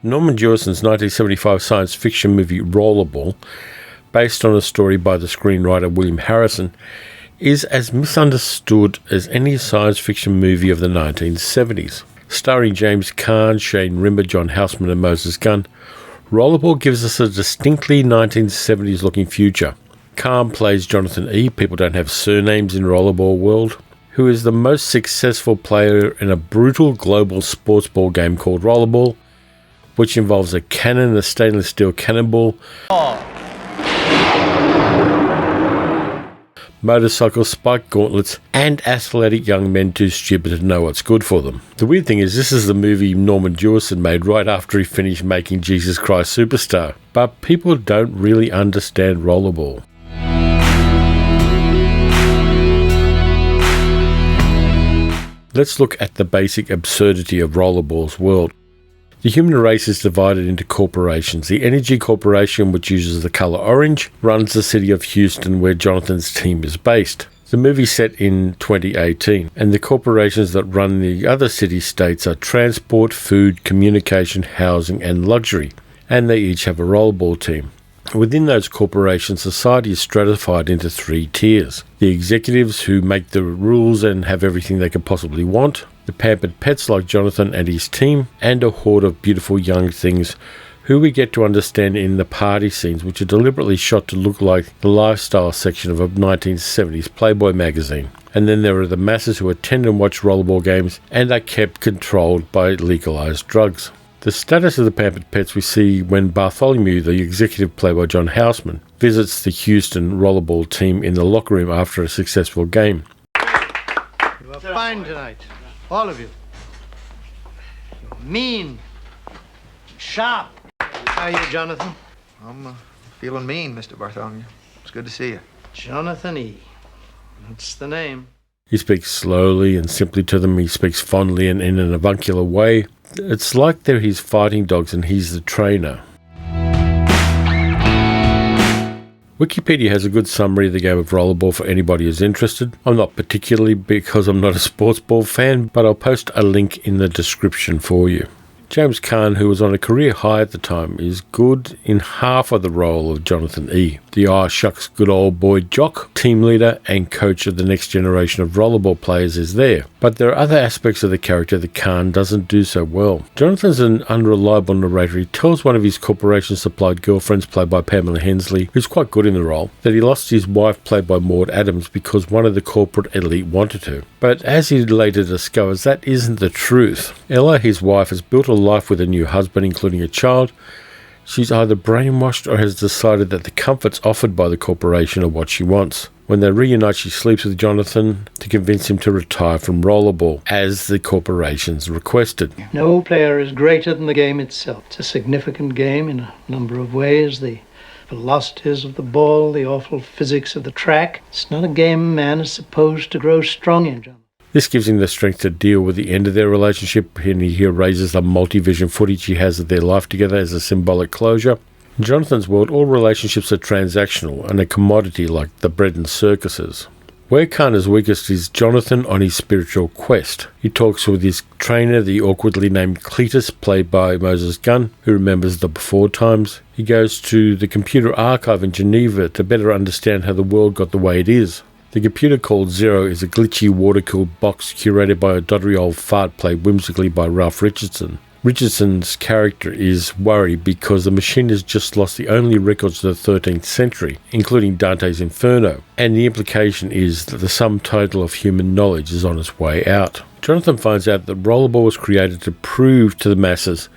Norman Jewison's 1975 science fiction movie Rollerball, based on a story by the screenwriter William Harrison, is as misunderstood as any science fiction movie of the 1970s. Starring James Caan, Shane Rimmer, John Houseman and Moses Gunn, Rollerball gives us a distinctly 1970s looking future. Caan plays Jonathan E., people don't have surnames in Rollerball world, who is the most successful player in a brutal global sports ball game called Rollerball, which involves a cannon, a stainless steel cannonball, motorcycles, spiked gauntlets, and athletic young men too stupid to know what's good for them. The weird thing is, this is the movie Norman Jewison made right after he finished making Jesus Christ Superstar, but people don't really understand Rollerball. Let's look at the basic absurdity of Rollerball's world. The human race is divided into corporations. The Energy Corporation, which uses the colour orange, runs the city of Houston, where Jonathan's team is based. The movie's set in 2018, and the corporations that run the other city-states are transport, food, communication, housing, and luxury, and they each have a rollerball team. Within those corporations, society is stratified into 3 tiers. The executives, who make the rules and have everything they could possibly want, the pampered pets like Jonathan and his team, and a horde of beautiful young things who we get to understand in the party scenes, which are deliberately shot to look like the lifestyle section of a 1970s Playboy magazine. And then there are the masses who attend and watch rollerball games and are kept controlled by legalized drugs. The status of the pampered pets we see when Bartholomew, the executive played by John Houseman, visits the Houston rollerball team in the locker room after a successful game. You are fine tonight, all of you. You're mean, sharp. How are you, Jonathan? I'm feeling mean, Mr. Bartholomew. It's good to see you. Jonathan E. That's the name. He speaks slowly and simply to them. He speaks fondly and in an avuncular way. It's like they're his fighting dogs and he's the trainer. Wikipedia has a good summary of the game of rollerball for anybody who's interested. I'm not particularly, because I'm not a sports ball fan, but I'll post a link in the description for you. James Caan, who was on a career high at the time, is good in half of the role of Jonathan E., the shucks good old boy jock, team leader and coach of the next generation of rollerball players is there. But there are other aspects of the character that Caan doesn't do so well. Jonathan's an unreliable narrator. He tells one of his corporation-supplied girlfriends, played by Pamela Hensley, who's quite good in the role, that he lost his wife, played by Maude Adams, because one of the corporate elite wanted her. But as he later discovers, that isn't the truth. Ella, his wife, has built a life with a new husband, including a child. She's either brainwashed or has decided that the comforts offered by the corporation are what she wants. When they reunite, she sleeps with Jonathan to convince him to retire from rollerball, as the corporations requested. No player is greater than the game itself. It's a significant game in a number of ways. The velocities of the ball, the awful physics of the track. It's not a game a man is supposed to grow strong in, Jonathan. This gives him the strength to deal with the end of their relationship, and he here raises the multi-vision footage he has of their life together as a symbolic closure. In Jonathan's world, all relationships are transactional and a commodity like the bread and circuses. Where Caan is weakest is Jonathan on his spiritual quest. He talks with his trainer, the awkwardly named Cletus, played by Moses Gunn, who remembers the before times. He goes to the computer archive in Geneva to better understand how the world got the way it is. The computer called Zero is a glitchy water-cooled box curated by a doddery old fart played whimsically by Ralph Richardson. Richardson's character is worried because the machine has just lost the only records of the 13th century, including Dante's Inferno, and the implication is that the sum total of human knowledge is on its way out. Jonathan finds out that Rollerball was created to prove to the masses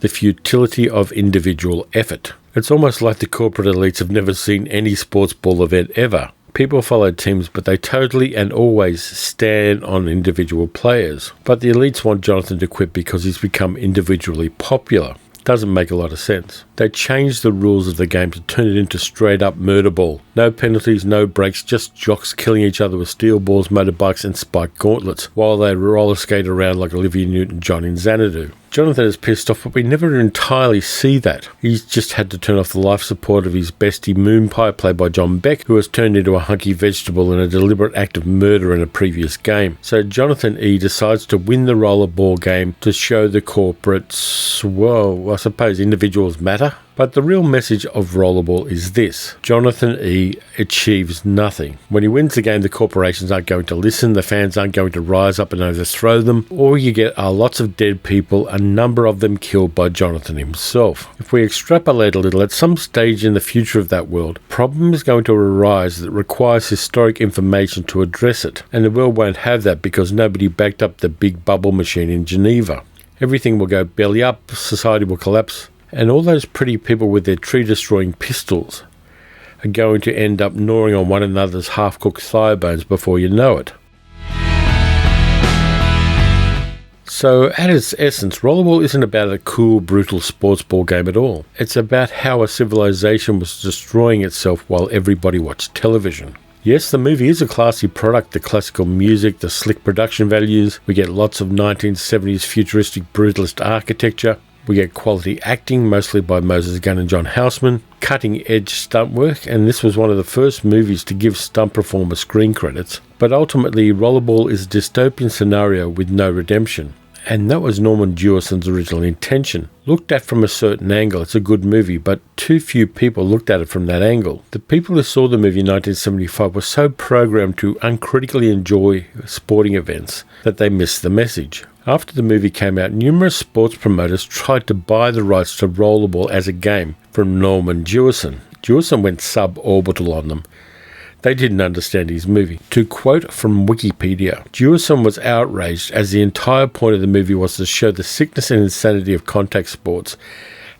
the futility of individual effort. It's almost like the corporate elites have never seen any sports ball event ever. People follow teams, but they totally and always stand on individual players. But the elites want Jonathan to quit because he's become individually popular. Doesn't make a lot of sense. They changed the rules of the game to turn it into straight up murder ball. No penalties, no breaks, just jocks killing each other with steel balls, motorbikes and spiked gauntlets, while they roller skate around like Olivia Newton-John in Xanadu. Jonathan is pissed off, but we never entirely see that. He's just had to turn off the life support of his bestie Moon Pie, played by John Beck, who was turned into a hunky vegetable in a deliberate act of murder in a previous game. So Jonathan E. decides to win the rollerball game to show the corporates, well, I suppose individuals matter. But the real message of Rollerball is this: Jonathan E. achieves nothing. When he wins the game, the corporations aren't going to listen, the fans aren't going to rise up and overthrow them. All you get are lots of dead people, a number of them killed by Jonathan himself. If we extrapolate a little, at some stage in the future of that world, a problem is going to arise that requires historic information to address it. And the world won't have that because nobody backed up the big bubble machine in Geneva. Everything will go belly up, society will collapse, and all those pretty people with their tree-destroying pistols are going to end up gnawing on one another's half-cooked thigh bones before you know it. So, at its essence, Rollerball isn't about a cool, brutal sports ball game at all. It's about how a civilization was destroying itself while everybody watched television. Yes, the movie is a classy product, the classical music, the slick production values. We get lots of 1970s futuristic brutalist architecture. We get quality acting, mostly by Moses Gunn and John Houseman, cutting-edge stunt work, and this was one of the first movies to give stunt performers screen credits. But ultimately, Rollerball is a dystopian scenario with no redemption. And that was Norman Jewison's original intention. Looked at from a certain angle, it's a good movie, but too few people looked at it from that angle. The people who saw the movie in 1975 were so programmed to uncritically enjoy sporting events that they missed the message. After the movie came out, numerous sports promoters tried to buy the rights to Rollerball as a game from Norman Jewison. Jewison went suborbital on them. They didn't understand his movie. To quote from Wikipedia, Jewison was outraged as the entire point of the movie was to show the sickness and insanity of contact sports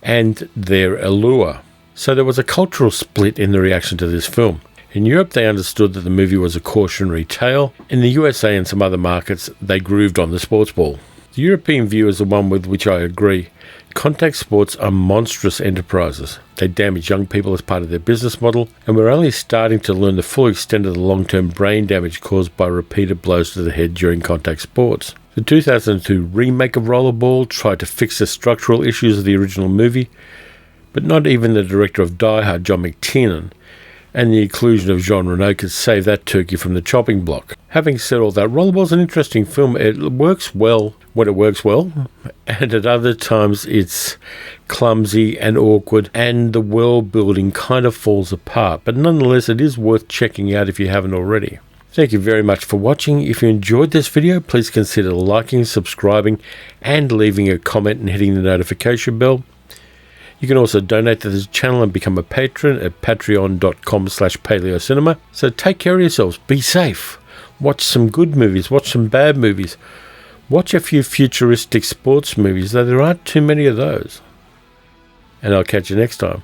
and their allure. So there was a cultural split in the reaction to this film. In Europe, they understood that the movie was a cautionary tale. In the USA and some other markets, they grooved on the sports ball. The European view is the one with which I agree. Contact sports are monstrous enterprises. They damage young people as part of their business model, and we're only starting to learn the full extent of the long-term brain damage caused by repeated blows to the head during contact sports. The 2002 remake of Rollerball tried to fix the structural issues of the original movie, but not even the director of Die Hard, John McTiernan, and the inclusion of Jean Reno could save that turkey from the chopping block. Having said all that, Rollerball's an interesting film. It works well when it works well, and at other times it's clumsy and awkward, and the world building kind of falls apart. But nonetheless, it is worth checking out if you haven't already. Thank you very much for watching. If you enjoyed this video, please consider liking, subscribing, and leaving a comment and hitting the notification bell. You can also donate to this channel and become a patron at patreon.com/paleocinema. So take care of yourselves. Be safe. Watch some good movies. Watch some bad movies. Watch a few futuristic sports movies, though there aren't too many of those. And I'll catch you next time.